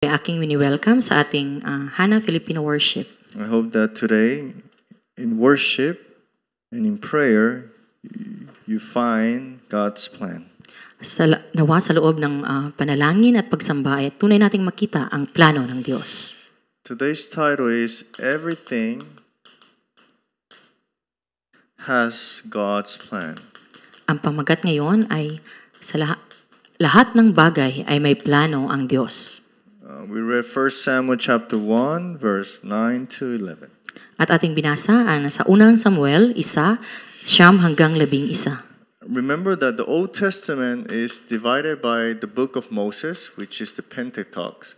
Aking wini-welcome sa ating Hana Filipino Worship. I hope that today, in worship and in prayer, you find God's plan. Nawa sa loob ng panalangin at pagsamba ay tunay nating makita ang plano ng Diyos. Today's title is Everything Has God's Plan. Ang pamagat ngayon ay sa lahat ng bagay ay may plano ang Diyos. We read 1 Samuel chapter 1, verse 9 to 11. At ating binasa ang nasa unang Samuel, 1:9 hanggang 11. Remember that the Old Testament is divided by the book of Moses, which is the Pentateuch.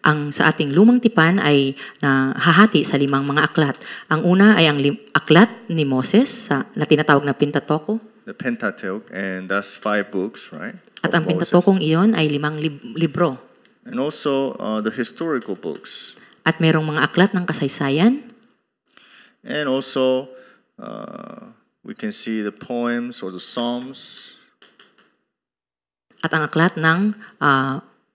Ang sa ating lumang tipan ay nahahati sa 5 mga aklat. Ang una ay ang aklat ni Moses na tinatawag na Pentateuch. The Pentateuch, and that's 5 books, right? At ang Pentateuchong iyon ay 5 libro. And also the historical books. At merong mga aklat ng kasaysayan. And also we can see the poems or the psalms. At ang aklat ng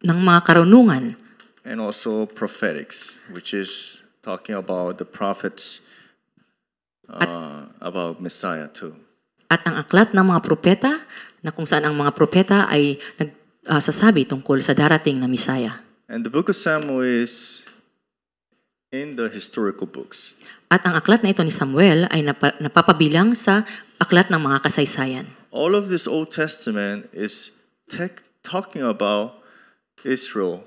mga karunungan. And also prophetics, which is talking about the prophets about Messiah too. At ang aklat ng mga propeta, na kung saan ang mga propeta ay nagsasabi tungkol sa darating na Misaya. And the book of Samuel is in the historical books. At ang aklat na ito ni Samuel ay napapabilang sa aklat ng mga kasaysayan. All of this Old Testament is talking about Israel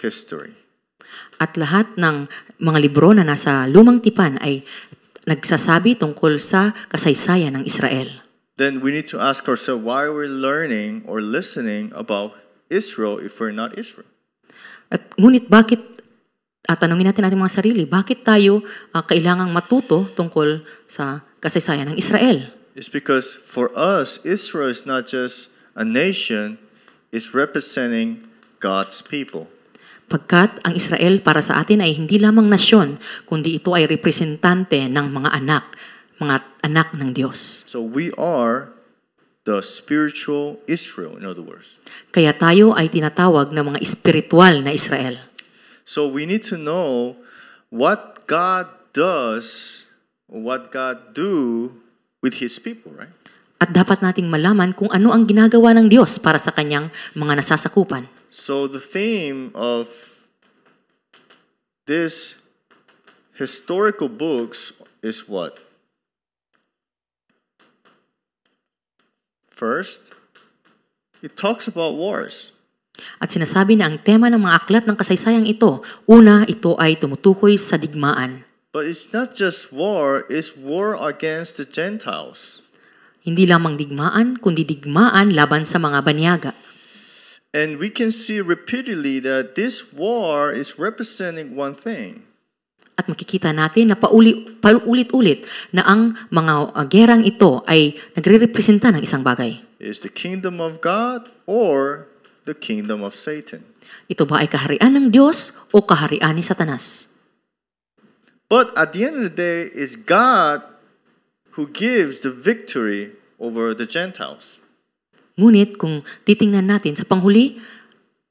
history. At lahat ng mga libro na nasa lumang tipan ay nagsasabi tungkol sa kasaysayan ng Israel. Then we need to ask ourselves why we're learning or listening about Israel if we're not Israel. At ngunit bakit, tanungin natin ating mga sarili, bakit tayo kailangang matuto tungkol sa kasaysayan ng Israel? It's because for us, Israel is not just a nation, it's representing God's people. Pagkat ang Israel para sa atin ay hindi lamang nasyon, kundi ito ay representante ng mga anak ng Diyos. So we are the spiritual Israel, in other words. Kaya tayo ay tinatawag na mga espiritual na Israel. So we need to know what God does, or what God do with His people, right? At dapat nating malaman kung ano ang ginagawa ng Diyos para sa kanyang mga nasasakupan. So the theme of this historical books is what? First, it talks about wars. At sinasabi na ang tema ng mga aklat ng kasaysayang ito, una, ito ay tumutukoy sa digmaan. But it's not just war, it's war against the Gentiles. Hindi lamang digmaan, kundi digmaan laban sa mga banyaga. And we can see repeatedly that this war is representing one thing. At makikita natin na paulit-ulit na ang mga gerang ito ay nagre-representa ng isang bagay. Is the kingdom of God or the kingdom of Satan? Ito ba ay kaharian ng Diyos o kaharian ni Satanas? But at the end of the day, it's God who gives the victory over the Gentiles. Ngunit kung titingnan natin sa panghuli,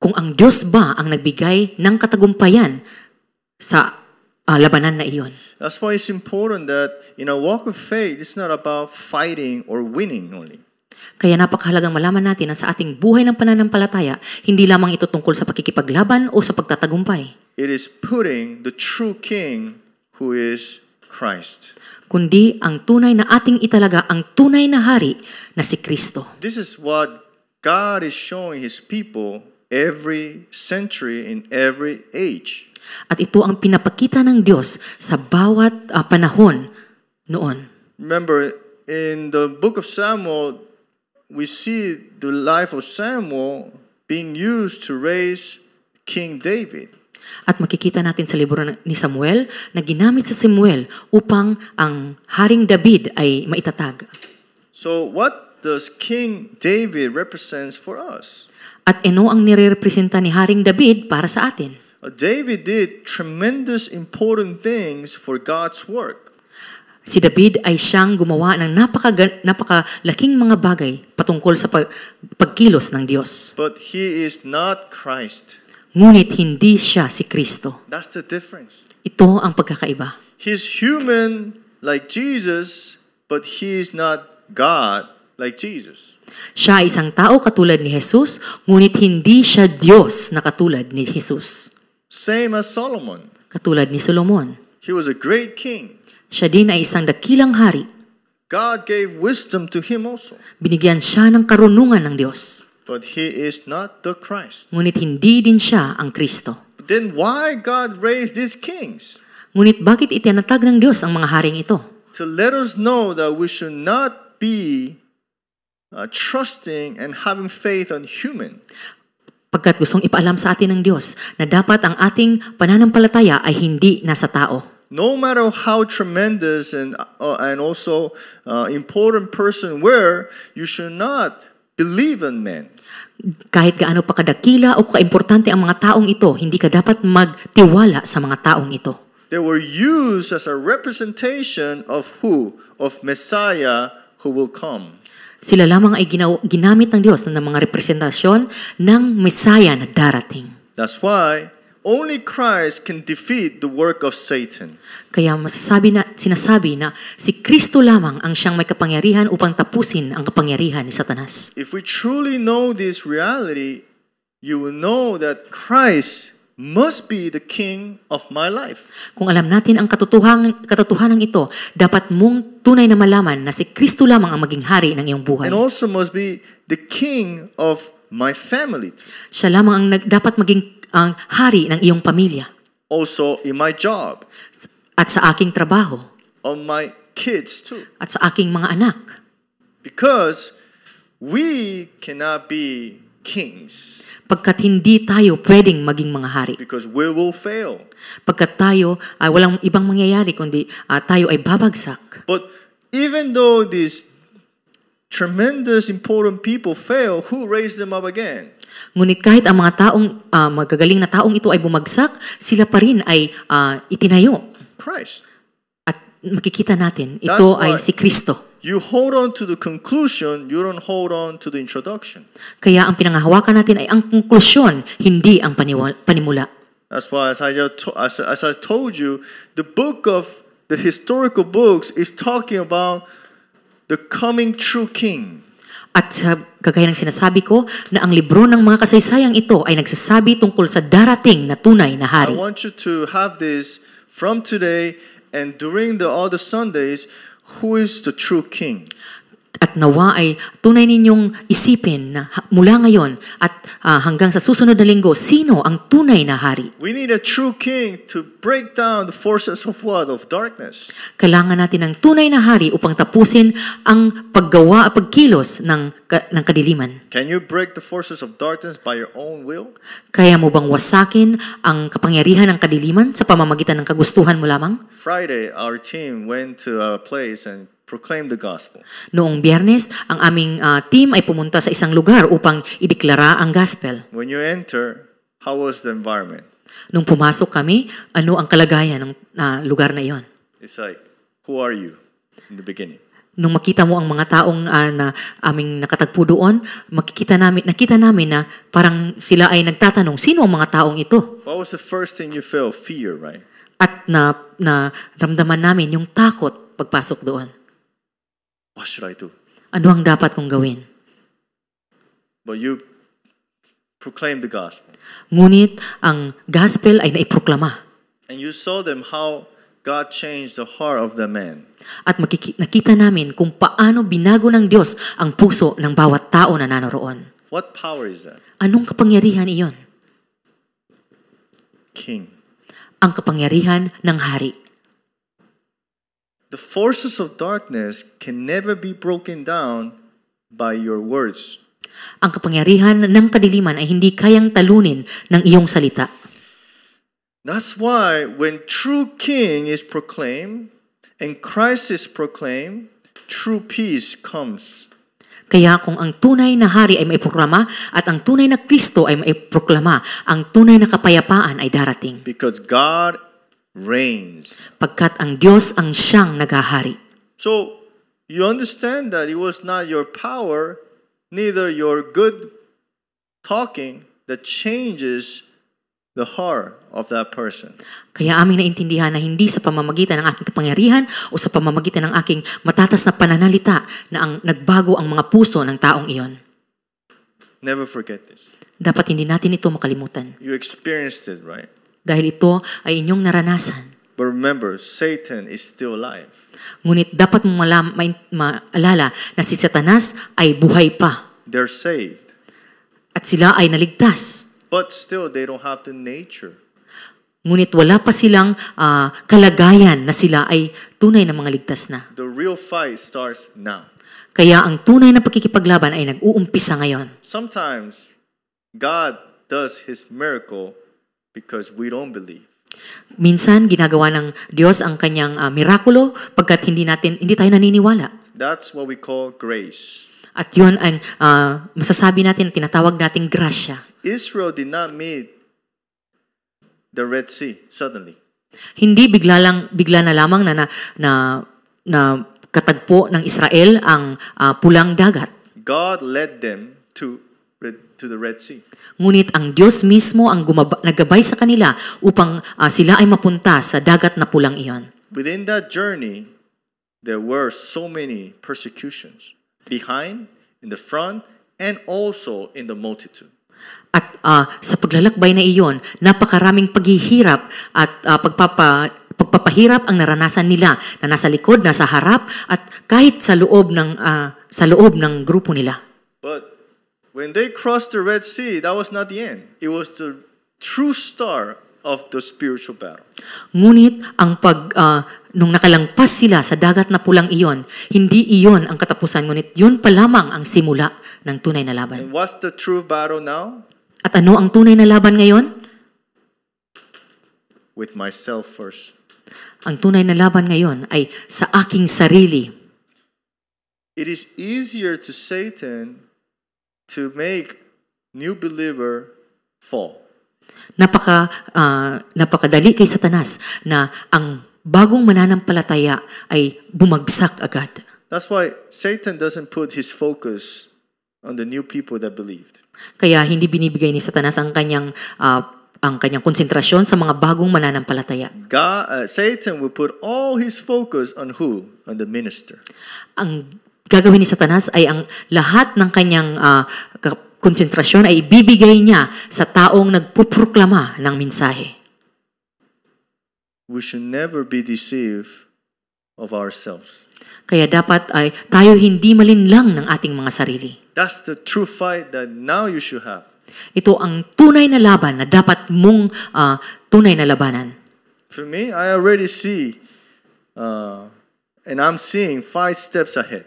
kung ang Diyos ba ang nagbigay ng katagumpayan sa labanan na iyon. That's why it's important that in our walk of faith, it's not about fighting or winning only. Kaya napakahalagang malaman natin na sa ating buhay ng pananampalataya, hindi lamang ito tungkol sa pakikipaglaban o sa pagtatagumpay. It is putting the true King who is Christ. Kundi ang tunay na ating italaga, ang tunay na hari na si Kristo. This is what God is showing His people every century in every age. At ito ang pinapakita ng Diyos sa bawat panahon noon. Remember, in the book of Samuel, we see the life of Samuel being used to raise King David. At makikita natin sa libro ni Samuel na ginamit sa Samuel upang ang Haring David ay maitatag. So what does King David represents for us? At ano ang nirerepresenta ni Haring David para sa atin? David did tremendous important things for God's work. Si David ay siyang gumawa ng napakalaking mga bagay patungkol sa pagkilos ng Diyos. But he is not Christ. Ngunit hindi siya si Kristo. That's the difference. Ito ang pagkakaiba. He's human like Jesus, but he is not God like Jesus. Siya ay isang tao katulad ni Jesus, ngunit hindi siya Diyos na katulad ni Jesus. Same as Solomon. Katulad ni Solomon. He was a great king. Siya din ay isang dakilang hari. God gave wisdom to him also. Binigyan siya ng karunungan ng Diyos. But he is not the Christ. Ngunit hindi din siya ang Kristo. Then why God raised these kings? Ngunit bakit itinatag ng Diyos ang mga haring ito? To let us know that we should not be trusting and having faith on human. Pagkat gustong ipaalam sa atin ng Diyos na dapat ang ating pananampalataya ay hindi nasa tao. No matter how tremendous and also important person were, you should not believe in men. Kahit gaano pa kadakila o kaimportante ang mga taong ito, hindi ka dapat magtiwala sa mga taong ito. They were used as a representation of who? Of Messiah who will come. Sila lamang ay ginamit ng Diyos ng mga representasyon ng Messiah na darating. That's why only Christ can defeat the work of Satan. Kaya sinasabi na si Kristo lamang ang siyang may kapangyarihan upang tapusin ang kapangyarihan ni Satanas. If we truly know this reality, you will know that Christ must be the king of my life. Kung alam natin ang katotohanan ito, dapat mong tunay na malaman na si Kristo lamang ang maging hari ng iyong buhay. And also must be the king of my family too. Siya lamang ang dapat maging ang hari ng iyong pamilya. Also in my job. At sa aking trabaho. On my kids too. At sa aking mga anak. Because we cannot be kings. Pagkat hindi tayo pwedeng maging mga hari. Because we will fail. Pagkat tayo ay walang ibang mangyayari kundi tayo ay babagsak. But even though these tremendous important people fail, who raised them up again? Ngunit kahit ang mga taong magagaling na taong ito ay bumagsak, sila pa rin ay itinayo. Christ. At makikita natin, ito ay si Kristo. You hold on to the conclusion, you don't hold on to the introduction. Kaya ang pinangahawakan natin ay ang konklusyon, hindi ang panimula. That's why, as I told you, the historical books is talking about the coming true king. At sa kagaya ng sinasabi ko, na ang libro ng mga kasaysayang ito ay nagsasabi tungkol sa darating na tunay na hari. I want you to have this from today and during all the Sundays, who is the true king? At nawa ay tunay ninyong isipin na mula ngayon at hanggang sa susunod na linggo, sino ang tunay na hari? We need a true king to break down the forces of what? Of darkness. Kailangan natin ng tunay na hari upang tapusin ang paggawa at pagkilos ng kadiliman. Can you break the forces of darkness by your own will? Kaya mo bang wasakin ang kapangyarihan ng kadiliman sa pamamagitan ng kagustuhan mo lamang? Friday, our team went to a place and proclaim the gospel. Noong Biyernes, ang aming team ay pumunta sa isang lugar upang ideklara ang gospel. When you enter, how was the environment? Nung pumasok kami, ano ang kalagayan ng lugar na iyon? It's like, who are you in the beginning? Nung makita mo ang mga taong na aming nakatagpo doon, nakita namin na parang sila ay nagtatanong, sino ang mga taong ito? What was the first thing you felt? Fear, right? At na ramdaman namin yung takot pagpasok doon. What should I do? Ano ang dapat kong gawin? But you proclaim the gospel. Ngunit ang gospel ay naiproklama. And you saw them how God changed the heart of the man. At nakita namin kung paano binago ng Diyos ang puso ng bawat tao na nanoroon. What power is that? Anong kapangyarihan iyon? King. Ang kapangyarihan ng hari. The forces of darkness can never be broken down by your words. Ang kapangyarihan ng kadiliman ay hindi kayang talunin ng iyong salita. That's why when true king is proclaimed and Christ is proclaimed, true peace comes. Kaya kung ang tunay na hari ay maiproklama at ang tunay na Kristo ay maiproklama, ang tunay na kapayapaan ay darating. Because God reigns. Pagkat ang Diyos ang siyang naghahari. So, you understand that it was not your power, neither your good talking that changes the heart of that person. Kaya aming naintindihan na hindi sa pamamagitan ng aking kapangyarihan o sa pamamagitan ng aking matatas na pananalita na ang nagbago ang mga puso ng taong iyon. Never forget this. Dapat hindi natin ito makalimutan. You experienced it, right? Dahil ito ay inyong naranasan. But remember, Satan is still alive. Ngunit dapat mong maalala na si Satanas ay buhay pa. They're saved. At sila ay naligtas. But still, they don't have the nature. Ngunit wala pa silang kalagayan na sila ay tunay na mga ligtas na. The real fight starts now. Kaya ang tunay na pakikipaglaban ay nag-uumpisa ngayon. Sometimes, God does His miracle because we don't believe. Minsan, ginagawa ng Diyos ang kanyang mirakulo pagkat hindi tayo naniniwala. That's what we call grace. At yun ang masasabi natin, tinatawag nating grasya. Israel did not meet the Red Sea suddenly. Hindi bigla na lamang na katagpo ng Israel ang pulang dagat. God led them to the Red Sea. Ngunit ang Diyos mismo ang naggabay sa kanila upang sila ay mapunta sa dagat na pulang iyon. Within that journey, there were so many persecutions. Behind, in the front, and also in the multitude. At sa paglalakbay na iyon, napakaraming paghihirap at pagpapahirap ang naranasan nila na nasa likod, nasa harap, at kahit sa loob ng grupo nila. But when they crossed the Red Sea, that was not the end. It was the true start of the spiritual battle. Ngunit nung nakalangpas sila sa dagat na pulang iyon, hindi iyon ang katapusan, ngunit yun pa lamang ang simula ng tunay na laban. And what's the true battle now? At ano ang tunay na laban ngayon? With myself first. Ang tunay na laban ngayon ay sa aking sarili. It is easier to Satan to make new believer fall. Napakadali kay Satanas na ang bagong mananampalataya ay bumagsak agad. That's why Satan doesn't put his focus on the new people that believed. Kaya hindi binibigay ni Satanas ang kanyang konsentrasyon sa mga bagong mananampalataya. Satan will put all his focus on who? On the minister. Ang gagawin ni Satanas ay ang lahat ng kanyang konsentrasyon ay ibibigay niya sa taong nagpuproklama ng mensahe. We should never be deceived of ourselves. Kaya dapat ay tayo hindi malinlang ng ating mga sarili. That's the true fight that now you should have. Ito ang tunay na laban na dapat mong tunay na labanan. For me, I already see and I'm seeing 5 steps ahead.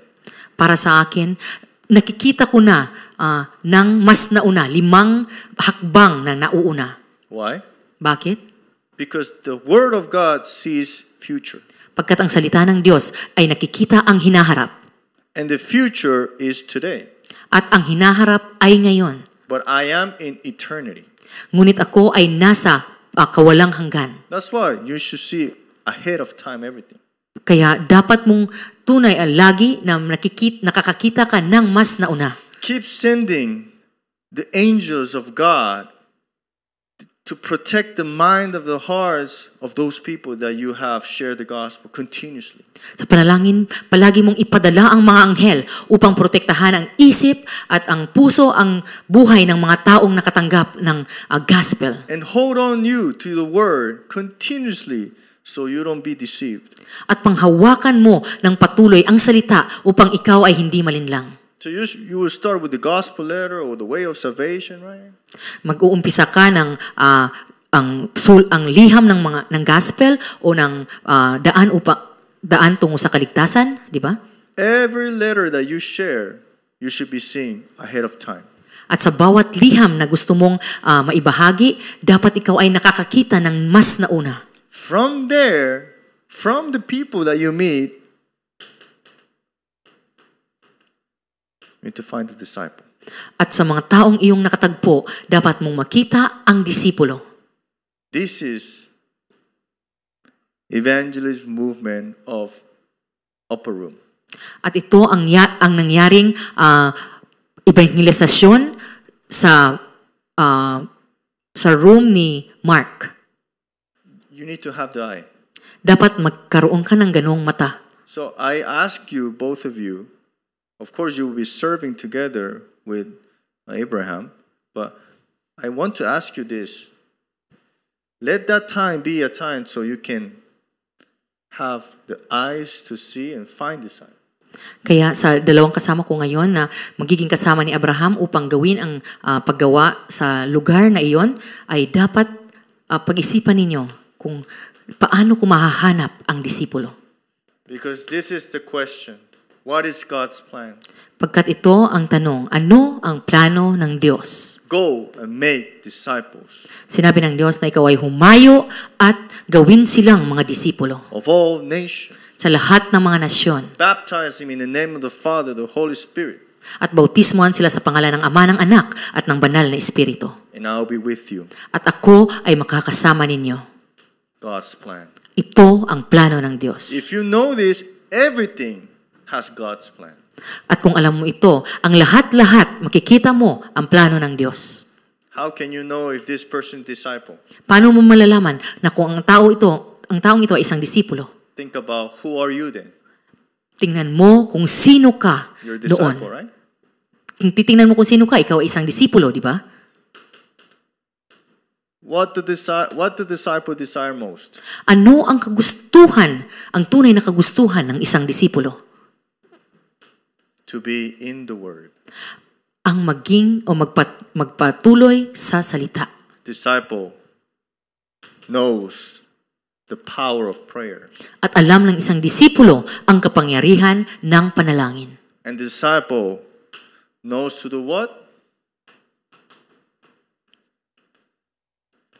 Para sa akin, nakikita ko na ng mas nauna, 5 hakbang na nauuna. Why? Bakit? Because the Word of God sees future. Pagkat ang salita ng Diyos ay nakikita ang hinaharap. And the future is today. At ang hinaharap ay ngayon. But I am in eternity. Ngunit ako ay nasa kawalang hanggan. That's why you should see ahead of time everything. Kaya dapat mong tunay lagi na nakakakita ka ng mas nauna. Keep sending the angels of God to protect the mind of the hearts of those people that you have shared the gospel continuously. Sa panalangin, palagi mong ipadala ang mga anghel upang protektahan ang isip at ang puso, ang buhay ng mga taong nakatanggap ng gospel. And hold on you to the word continuously so you don't be deceived. At panghawakan mo ng patuloy ang salita upang ikaw ay hindi malinlang. So you will start with the gospel letter or the way of salvation, right? Mag-uumpisa ka ng ang liham ng gospel o ng daan tungo sa kaligtasan, di ba? Every letter that you share, you should be seeing ahead of time. At sa bawat liham na gusto mong maibahagi, dapat ikaw ay nakakakita ng mas nauna. From there, from the people that you meet, you need to find the disciple. At sa mga taong iyong nakatagpo, dapat mong makita ang disipulo. This is evangelist movement of Upper Room. At ito ang nangyaring evangelisasyon sa room ni Mark. You need to have the eye. Dapat magkaroon ka ng ganong mata. So I ask you, both of you, of course you will be serving together with Abraham, but I want to ask you this. Let that time be a time so you can have the eyes to see and find the sign. Kaya sa dalawang kasama ko ngayon na magiging kasama ni Abraham upang gawin ang paggawa sa lugar na iyon, ay dapat pag-isipan ninyo kung paano ko mahahanap ang disipulo. Because this is the question. What is God's plan? Pagkat ito ang tanong, ano ang plano ng Diyos? Go and make disciples Sinabi ng Diyos na ikaw ay humayo at gawin silang mga disipulo of all nations. sa lahat ng mga nasyon. Baptize him in the name of the Father, the Holy Spirit, At bautismohan sila sa pangalan ng Ama, ng Anak, at ng Banal na Espiritu. and I'll be with you. At ako ay makakasama ninyo. God's plan. Ito ang plano ng Diyos. If you know this, everything has God's plan. At kung alam mo ito, ang lahat-lahat, makikita mo ang plano ng Diyos. How can you know if this person is disciple? Paano mo malalaman na kung ang taong ito ay isang disipulo? Think about who are you then? Tingnan mo kung sino ka You're a doon. disciple, right? Kung titingnan mo kung sino ka, ikaw ay isang disipulo, di ba? What the disciple desire most? Ano ang kagustuhan, ang tunay na kagustuhan ng isang disipulo? To be in the Word. Ang maging o magpatuloy sa salita. Disciple knows the power of prayer. At alam ng isang disipulo ang kapangyarihan ng panalangin. And the disciple knows to do what?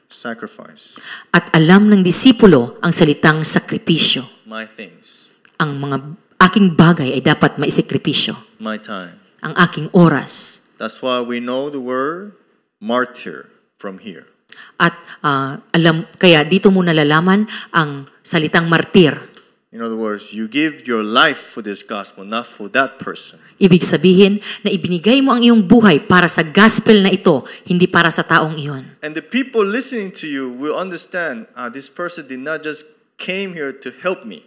Sacrifice. At alam ng disipulo ang salitang sakripisyo. My things. Ang mga aking bagay ay dapat maisikripisyo. My time. Ang aking oras. That's why we know the word martyr from here. At kaya dito mo nalalaman ang salitang martir. In other words, you give your life for this gospel, not for that person. Ibig sabihin na ibinigay mo ang iyong buhay para sa gospel na ito, hindi para sa taong iyon. And the people listening to you will understand, this person did not just came here to help me.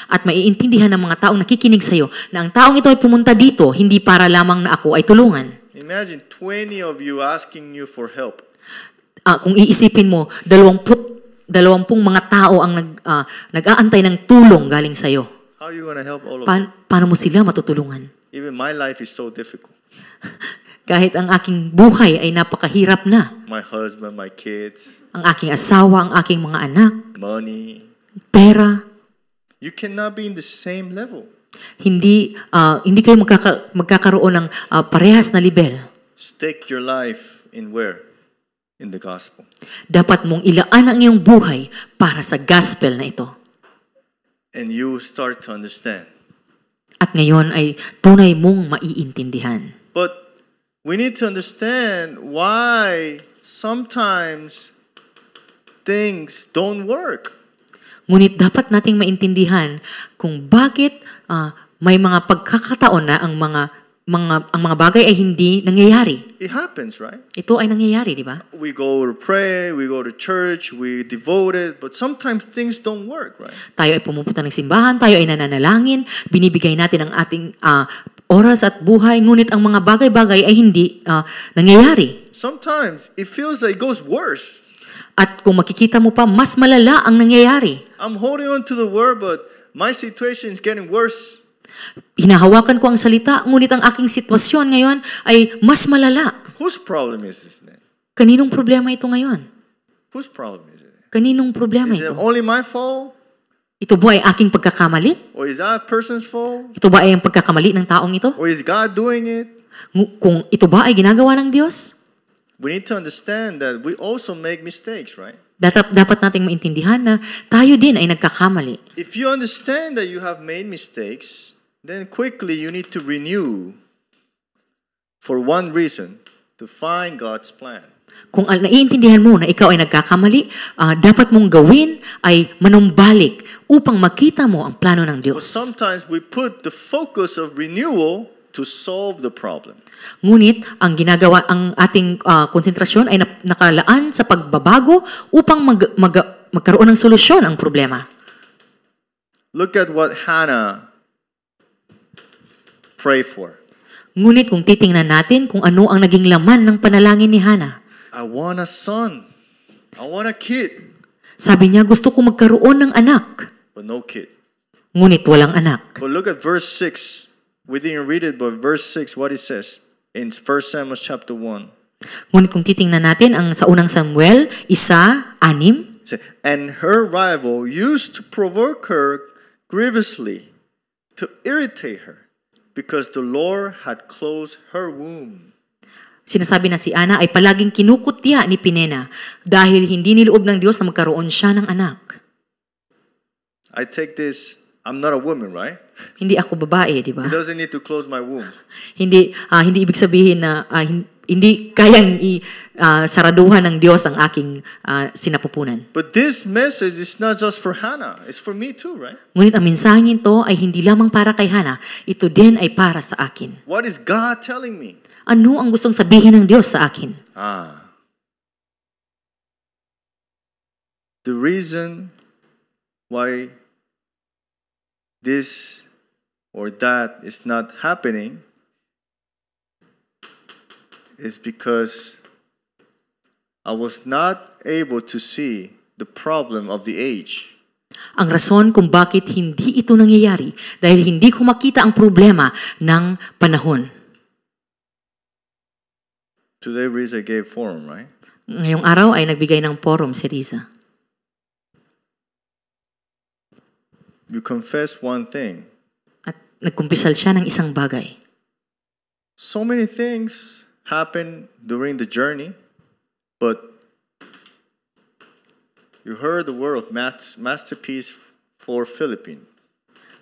At maiintindihan ng mga taong nakikinig sa iyo na ang taong ito ay pumunta dito hindi para lamang na ako ay tulungan. Imagine 20 of you asking you for help. Kung iisipin mo, 20 mga tao ang nag-aantay ng tulong galing sa iyo. How are you going to help all of them? Paano mo sila matutulungan? Even my life is so difficult. Kahit ang aking buhay ay napakahirap na. My husband, my kids, Ang aking asawa, ang aking mga anak, money. pera, You cannot be in the same level. hindi kayo magkakaroon ng parehas na level. Stake your life in where? In the gospel. Dapat mong ilaan ang iyong buhay para sa gospel na ito. And you start to understand. At ngayon ay tunay mong maiintindihan. But we need to understand why sometimes things don't work. Ngunit dapat nating maintindihan kung bakit may mga pagkakataon na ang mga bagay ay hindi nangyayari. It happens, right? Ito ay nangyayari, di ba? We go to pray, we go to church, we devote it, but sometimes things don't work, right? Tayo ay pumupunta ng simbahan, tayo ay nananalangin, binibigay natin ang ating oras at buhay, ngunit ang mga bagay-bagay ay hindi nangyayari. Sometimes it feels like it goes worse. At kung makikita mo pa, mas malala ang nangyayari. I'm holding on to the word, but my situation is getting worse. Hinahawakan ko ang salita, ngunit ang aking sitwasyon ngayon ay mas malala. Whose problem is this then? Kaninong problema ito ngayon? Whose problem is it? Kaninong problema Is it ito? only my fault? Ito ba ay aking pagkakamali? Or is that person's fault? Ito ba ay ang pagkakamali ng taong ito? Or is God doing it? Kung ito ba ay ginagawa ng Diyos? We need to understand that we also make mistakes, right? Dapat nating maintindihan na tayo din ay nagkakamali. If you understand that you have made mistakes, then quickly you need to renew for one reason, to find God's plan. Kung naiintindihan mo na ikaw ay nagkakamali, dapat mong gawin ay manumbalik upang makita mo ang plano ng But Diyos. sometimes we put the focus of renewal to solve the problem. Ngunit ang ang ating konsentrasyon ay nakalaan sa pagbabago upang magkaroon ng solusyon ang problema. Look at what Hannah prayed for. Ngunit kung titingnan natin kung ano ang naging laman ng panalangin ni Hannah, I want a son. I want a kid. sabi niya, gusto ko magkaroon ng anak. But no kid. Ngunit walang anak. But look at verse 6. We didn't read it, but verse 6, what it says in 1 Samuel chapter 1. Ngunit kung titingnan natin ang sa unang Samuel, 1:6, It says, and her rival used to provoke her grievously, to irritate her, because the Lord had closed her womb. sinasabi na si Ana ay palaging kinukutya ni Penina dahil hindi niloob ng Diyos na magkaroon siya ng anak. I take this, I'm not a woman, right? Hindi ako babae, di ba? He doesn't need to close my womb. Hindi ibig sabihin na hindi kayang saraduhan ng Diyos ang aking sinapupunan. But this message is not just for Hannah, it's for me too, right? Ngunit ang mensaheng ito ay hindi lamang para kay Hana, ito din ay para sa akin. What is God telling me? Ano ang gustong sabihin ng Diyos sa akin? The reason why this or that is not happening is because I was not able to see the problem of the age. Ang rason kung bakit hindi ito nangyayari dahil hindi ko makita ang problema ng panahon. Today, Riza gave forum, right? Ngayong araw ay nagbigay ng forum si Riza. You confess one thing. At nagkumpisal siya ng isang bagay. So many things happen during the journey, but you heard the word of masterpiece for Philippines.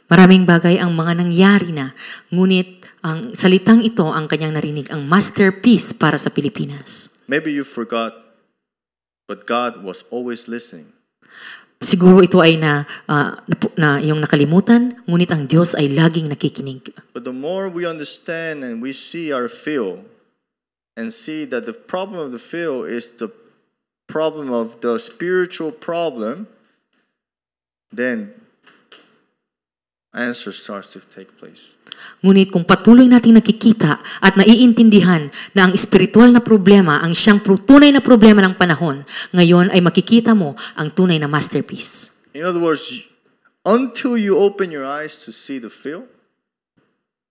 Maraming bagay ang mga nangyari na, ngunit ang salitang ito ang kanyang narinig, ang masterpiece para sa Pilipinas. Maybe you forgot, but God was always listening. Siguro ito ay na yung nakalimutan, ngunit ang Diyos ay laging nakikinig. But the more we understand and we see our field, and see that the problem of the field is the problem of the spiritual problem, then answer starts to take place. Ngunit kung patuloy nating nakikita at naiintindihan na ang espiritual na problema ang siyang tunay na problema ng panahon, ngayon ay makikita mo ang tunay na masterpiece. In other words, until you open your eyes to see the field,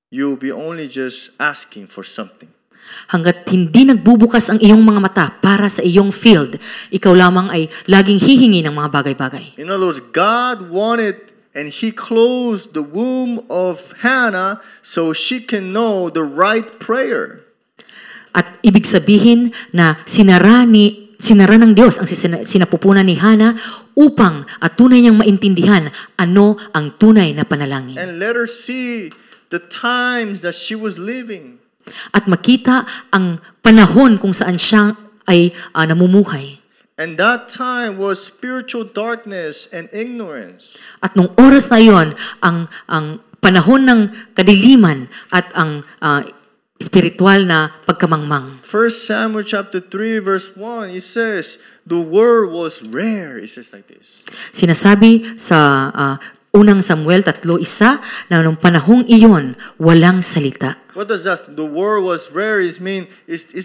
you'll be only just asking for something. Hanggat hindi nagbubukas ang iyong mga mata para sa iyong field, ikaw lamang ay laging hihingi ng mga bagay-bagay. In other words, God wanted and He closed the womb of Hannah so she can know the right prayer. At ibig sabihin na sinara ng Diyos ang sinapupunan ni Hannah upang at tunay niyang maintindihan ano ang tunay na panalangin. And let her see the times that she was living. At makita ang panahon kung saan siya ay namumuhay. And that time was spiritual darkness and ignorance. At nung oras na iyon, ang panahon ng kadiliman at ang spiritual na pagkamangmang. 1 Samuel chapter 3 verse 1, it says, the word was rare. It says like this. Sinasabi sa unang Samuel 3:1 na nung panahong iyon, walang salita. What does that? The word was rare is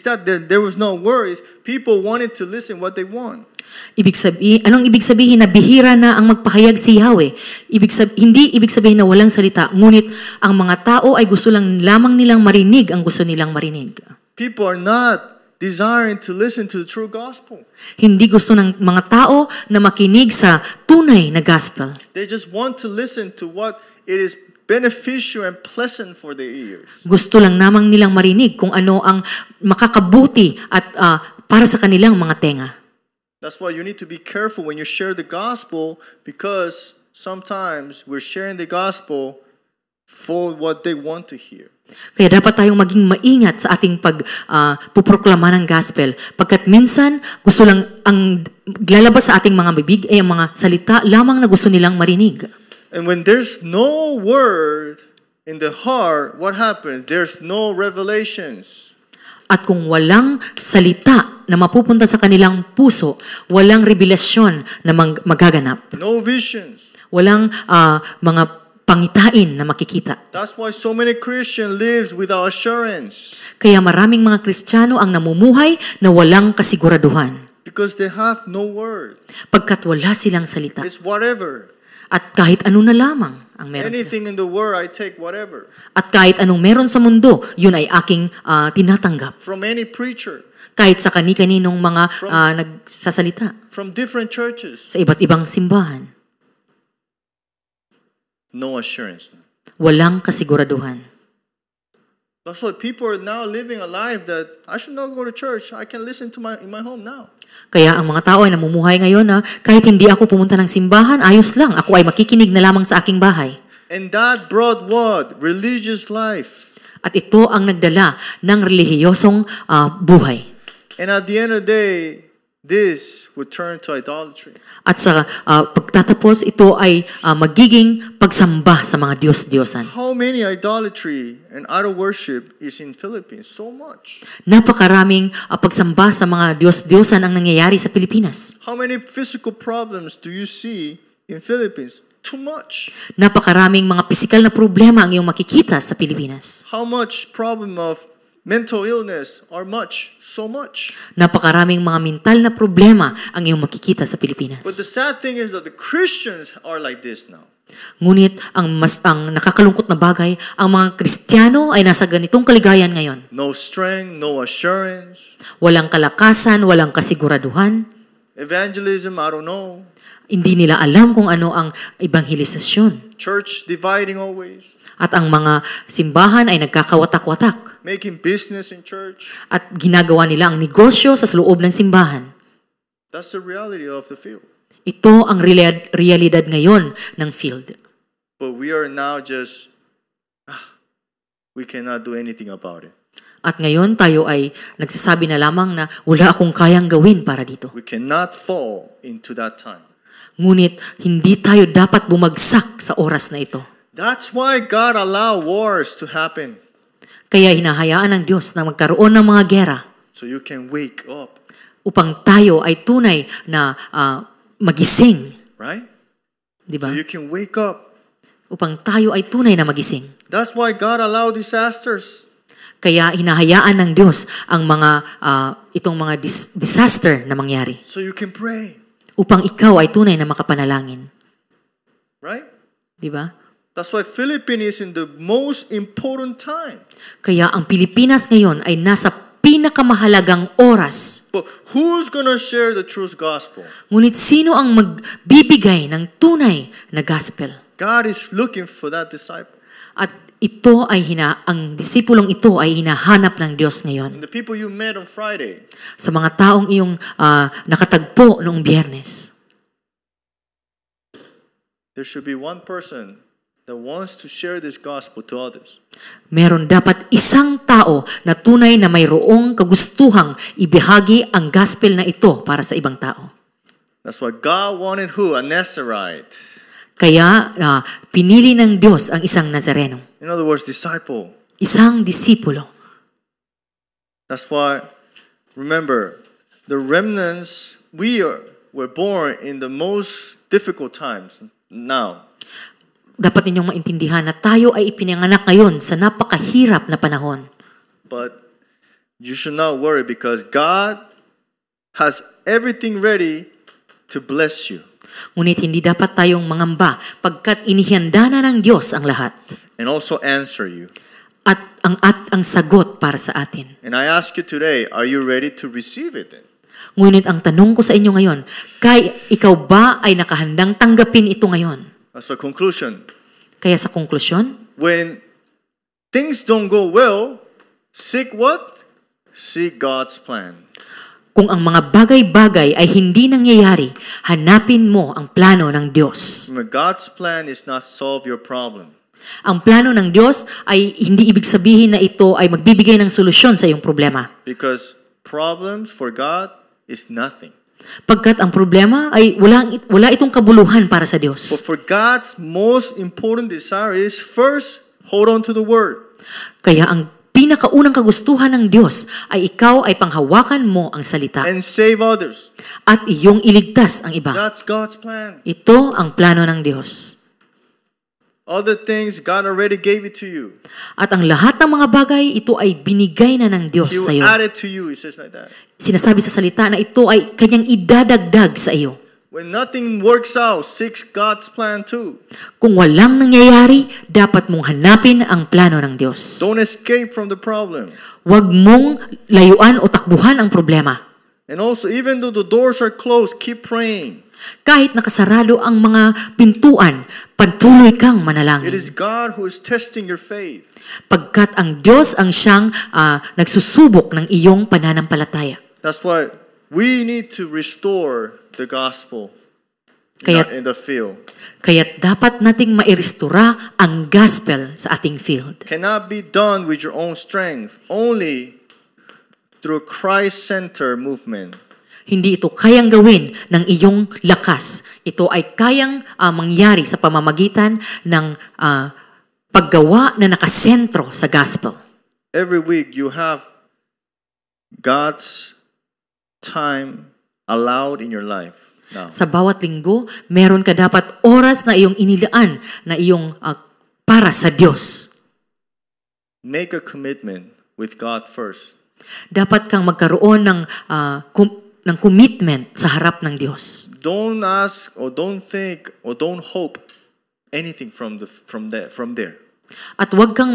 that there was no words. People wanted to listen what they want. Anong ibig sabihin na bihira na ang magpahayag si Yahweh? Hindi ibig sabihin na walang salita, ngunit ang mga tao ay gusto lamang nilang marinig ang gusto nilang marinig. People are not desiring to listen to the true gospel. Hindi gusto ng mga tao na makinig sa tunay na gospel. They just want to listen to what it is beneficial and pleasant for their ears. Gusto lang namang nilang marinig kung ano ang makakabuti at para sa kanilang mga tenga. That's why you need to be careful when you share the gospel, because sometimes we're sharing the gospel for what they want to hear. Kaya dapat tayong maging maingat sa ating puproklama ng gospel. Pagkat minsan, gusto lang ang lalabas sa ating mga bibig ay ang mga salita lamang na gusto nilang marinig. And when there's no word in the heart, what happens? There's no revelations. At kung walang salita na mapupunta sa kanilang puso, walang revelasyon na magaganap. No visions. Walang mga pangitain na makikita. That's why so many Christians live without assurance. Kaya maraming mga Kristiyano ang namumuhay na walang kasiguraduhan. Because they have no word. Pagkat wala silang salita. It's whatever. At kahit ano na lamang ang meron sila. Anything in the world, I take whatever. At kahit anong meron sa mundo, yun ay aking tinatanggap. From any preacher. Kahit sa kani-kaninong mga nagsasalita. From different churches. Sa iba't ibang simbahan. No assurance. Walang kasiguraduhan. That's why people are now living a life that I should not go to church. I can listen to in my home now. Kaya ang mga tao ay namumuhay ngayon na kahit hindi ako pumunta ng simbahan, ayos lang. Ako ay makikinig na lamang sa aking bahay. And that brought what? Religious life. At ito ang nagdala ng relihiyosong buhay. And at the end of the day, this would turn to idolatry. At sa pagtatapos, ito ay magiging pagsamba sa mga Diyos-Diyosan. How many idolatry and idol worship is in Philippines? So much. Napakaraming pagsamba sa mga Diyos-Diyosan ang nangyayari sa Pilipinas. How many physical problems do you see in Philippines? Too much. Napakaraming mga pisikal na problema ang iyong makikita sa Pilipinas. How much problem of mental illness are much, so much. Napakaraming mga mental na problema ang iyong makikita sa Pilipinas. But the sad thing is that the Christians are like this now. Ngunit ang nakakalungkot na bagay, ang mga Kristiyano ay nasa ganitong kaligayan ngayon. No strength, no assurance. Walang kalakasan, walang kasiguraduhan. Evangelism, I don't know. Hindi nila alam kung ano ang ebanghelisasyon. Church dividing always. At ang mga simbahan ay nagkakawatak-watak. Making business in church. At ginagawa nila ang negosyo sa loob ng simbahan. That's the reality of the field. Ito ang realidad ngayon ng field. But we are now just, we cannot do anything about it. At ngayon tayo ay nagsasabi na lamang na wala akong kayang gawin para dito. We cannot fall into that time. Ngunit hindi tayo dapat bumagsak sa oras na ito. That's why God allowed wars to happen. Kaya hinahayaan ng Diyos na magkaroon ng mga gera. So you can wake up. Upang tayo ay tunay na magising. Right? Diba? So you can wake up. Upang tayo ay tunay na magising. That's why God allowed disasters. Kaya hinahayaan ng Diyos ang mga itong mga disaster na mangyari. So you can pray. Upang ikaw ay tunay na makapanalangin. Right? Diba? That's why Philippines is in the most important time. Kaya ang Pilipinas ngayon ay nasa pinakamahalagang oras. But who's gonna share the truth gospel? Ngunit sino ang magbibigay ng tunay na gospel? God is looking for that disciple. At ito ay ang disipulong ito ay hinahanap ng Diyos ngayon. And the people you met on Friday. Sa mga taong iyong nakatagpo noong Biyernes. There should be one person that wants to share this gospel to others. Meron dapat isang tao na tunay na mayroong kagustuhang ibahagi ang gospel na ito para sa ibang tao. That's why God wanted who? A Nazarite. Kaya pinili ng Diyos ang isang Nazareno. In other words, disciple. Isang disipulo. That's why, remember, the remnants, were born in the most difficult times now. Dapat ninyong maintindihan na tayo ay ipinanganak ngayon sa napakahirap na panahon. But you should not worry because God has everything ready to bless you. Ngunit hindi dapat tayong mangamba pagkat inihanda na ng Diyos ang lahat. And also answer you. At ang sagot para sa atin. And I ask you today, are you ready to receive it then? Ngunit ang tanong ko sa inyo ngayon, ikaw ba ay nakahandang tanggapin ito ngayon? As a conclusion, kaya sa konklusyon, when things don't go well, seek what? Seek God's plan. Kung ang mga bagay-bagay ay hindi nangyayari, hanapin mo ang plano ng Diyos. God's plan is not solve your problem. Ang plano ng Diyos ay hindi ibig sabihin na ito ay magbibigay ng solusyon sa iyong problema. Because problems for God is nothing. Pagkat ang problema ay wala itong kabuluhan para sa But Diyos. for God's most important desire is first, hold on to the Word. Kaya ang pinakaunang kagustuhan ng Diyos ay ikaw ay panghawakan mo ang salita And save others. at iyong iligtas ang iba. That's God's plan. Ito ang plano ng Diyos. Other things, God already gave it to you. At ang lahat ng mga bagay, ito ay binigay na ng Diyos He sa will iyo. add it to you. It says like that. Sinasabi sa salita na ito ay kanyang idadagdag sa iyo. When nothing works out, seek God's plan too. Kung walang nangyayari, dapat mong hanapin ang plano ng Diyos. Don't escape from the problem. Huwag mong layuan o takbuhan ang problema. And also, even though the doors are closed, keep praying. Kahit nakasarado ang mga pintuan, patuloy kang It manalangin. is God who is testing your faith. Pagkat ang Diyos ang siyang nagsusubok ng iyong pananampalataya. That's why we need to restore the gospel Kaya- in the field. Kaya't dapat nating mairestora ang gospel sa ating field. Cannot be done with your own strength, only through Christ-centered movement. Hindi ito kayang gawin ng iyong lakas. Ito ay kayang mangyari sa pamamagitan ng paggawa na nakasentro sa gospel. Every week you have God's time allowed in your life now. Sa bawat linggo, meron ka dapat oras na iyong inilaan na iyong para sa Diyos. Make a commitment with God first. Dapat kang magkaroon ng commitment sa harap ng Diyos. Don't ask or don't think or don't hope anything from there. At huwag kang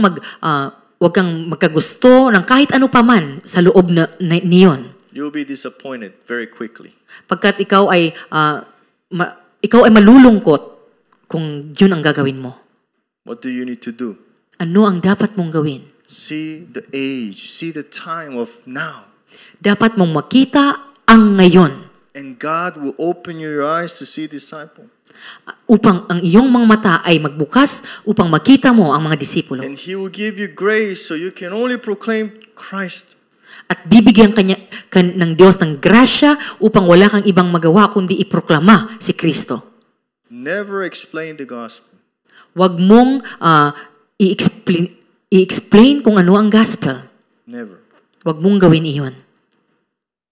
magkagusto ng kahit ano paman sa loob niyon. You'll be disappointed very quickly. Pagkat ikaw ay malulungkot kung yun ang gagawin mo. What do you need to do? Ano ang dapat mong gawin? See the age, see the time of now. Dapat mong makita ang ngayon And God will open your eyes to see disciple. upang ang iyong mga mata ay magbukas upang makita mo ang mga disipulo. And He will give you grace so you can only proclaim Christ. At bibigyan ng Diyos ng grasya upang wala kang ibang magawa kundi iproklama si Kristo. Never explain the gospel. Huwag mong i-explain kung ano ang gospel. Never. Huwag mong gawin iyon.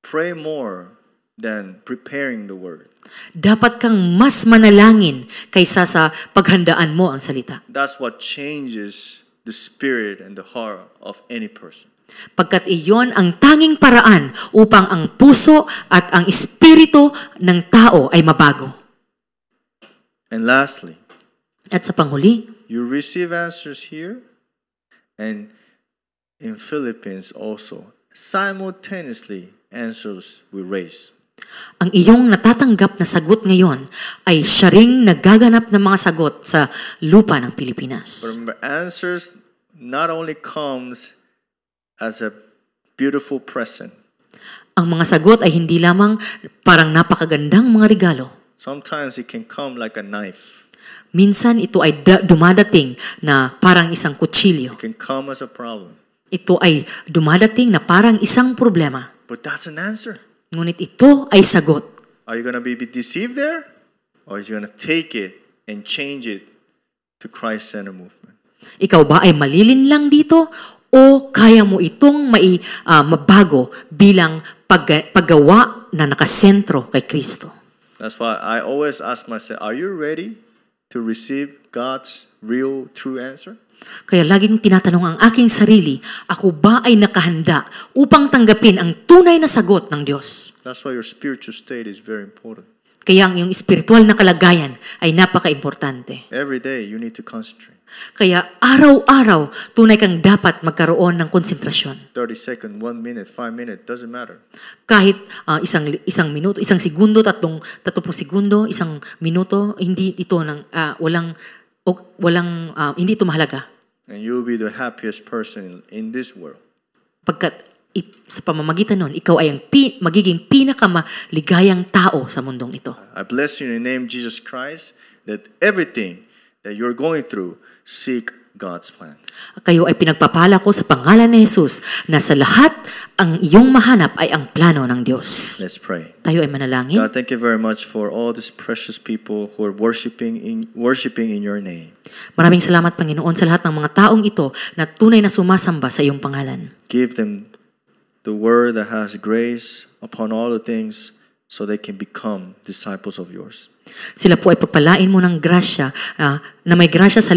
Pray more than preparing the word. Dapat kang mas manalangin kaysa sa paghandaan mo ang salita. That's what changes the spirit and the heart of any person. Pagkat iyon ang tanging paraan upang ang puso at ang espiritu ng tao ay mabago. And lastly, At sa panghuli, you receive answers here and in Philippines also. Simultaneously, answers will raise. ang iyong natatanggap na sagot ngayon ay siya ring nagaganap ng mga sagot sa lupa ng Pilipinas. Remember, answers not only comes as a beautiful present. Ang mga sagot ay hindi lamang parang napakagandang mga regalo. Sometimes it can come like a knife. Minsan ito ay dumadating na parang isang kutsilyo. It can come as a problem. Ito ay dumadating na parang isang problema. But that's an answer. Ngunit ito ay sagot. Are you going to be deceived there? Or is you going to take it and change it to Christ-centered movement? Ikaw ba ay malilinlang dito o kaya mo itong mabago bilang paggawa na nakasentro kay Kristo? That's why I always ask myself, are you ready to receive God's real, true answer? Kaya laging tinatanong ang aking sarili, ako ba ay nakahanda upang tanggapin ang tunay na sagot ng Diyos? That's why your spiritual state is very important. Kaya ang iyong espiritual na kalagayan ay napaka-importante. Every day, you need to concentrate. Kaya araw-araw, tunay kang dapat magkaroon ng konsentrasyon. 30 seconds, 1 minute, 5 minutes, doesn't matter. Kahit isang minuto, isang segundo, 30 segundo, isang minuto, hindi ito hindi ito mahalaga. And you'll be the happiest person in this world. Pagkat sa pamamagitan nun, ikaw ay ang magiging pinakamaligayang tao sa mundong ito. I bless you in the name of Jesus Christ that everything that you're going through, seek God's plan. Kayo ay pinagpapala ko sa pangalan ni Jesus na sa lahat ang iyong mahanap ay ang plano ng Diyos. Let's pray. Tayo ay manalangin. God, thank you very much for all these precious people who are worshiping in your name. Maraming salamat, Panginoon, sa lahat ng mga taong ito na tunay na sumasamba sa iyong pangalan. Give them the word that has grace upon all the things so they can become disciples of yours. Sila po ay pagpalain mo ng grasya na may grasya sa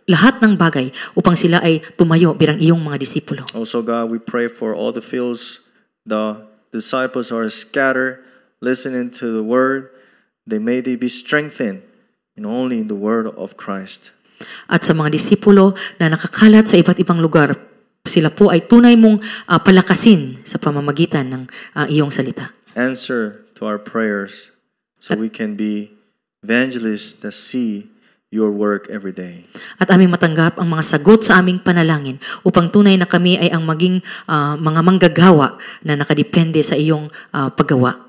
lahat ng bagay upang sila ay tumayo bilang iyong mga disipulo. Also, God, we pray for all the fields the disciples are scattered, listening to the word. May they be strengthened only in the word of Christ. At sa mga disipulo na nakakalat sa iba't ibang lugar, sila po ay tunay mong palakasin sa pamamagitan ng iyong salita. Answer to our prayers so we can be evangelists that see your work every day. At aming matanggap ang mga sagot sa aming panalangin upang tunay na kami ay ang maging mga manggagawa na nakadepende sa iyong paggawa.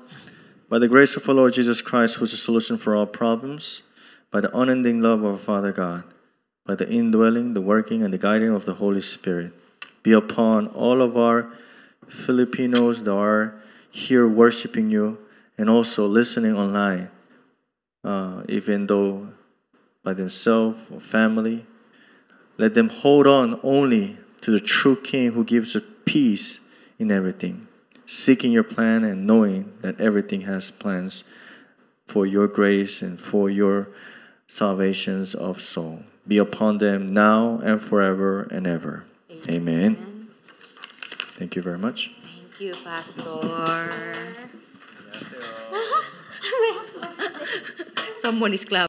By the grace of our Lord Jesus Christ, who is the solution for all problems, by the unending love of our Father God, by the indwelling, the working, and the guiding of the Holy Spirit, be upon all of our Filipinos that are here worshiping you and also listening online, even though by themselves or family. Let them hold on only to the true King who gives us peace in everything, seeking your plan and knowing that everything has plans for your grace and for your salvations of soul. Be upon them now and forever and ever. Amen. Thank you very much. Thank you, Pastor. Someone is clapping.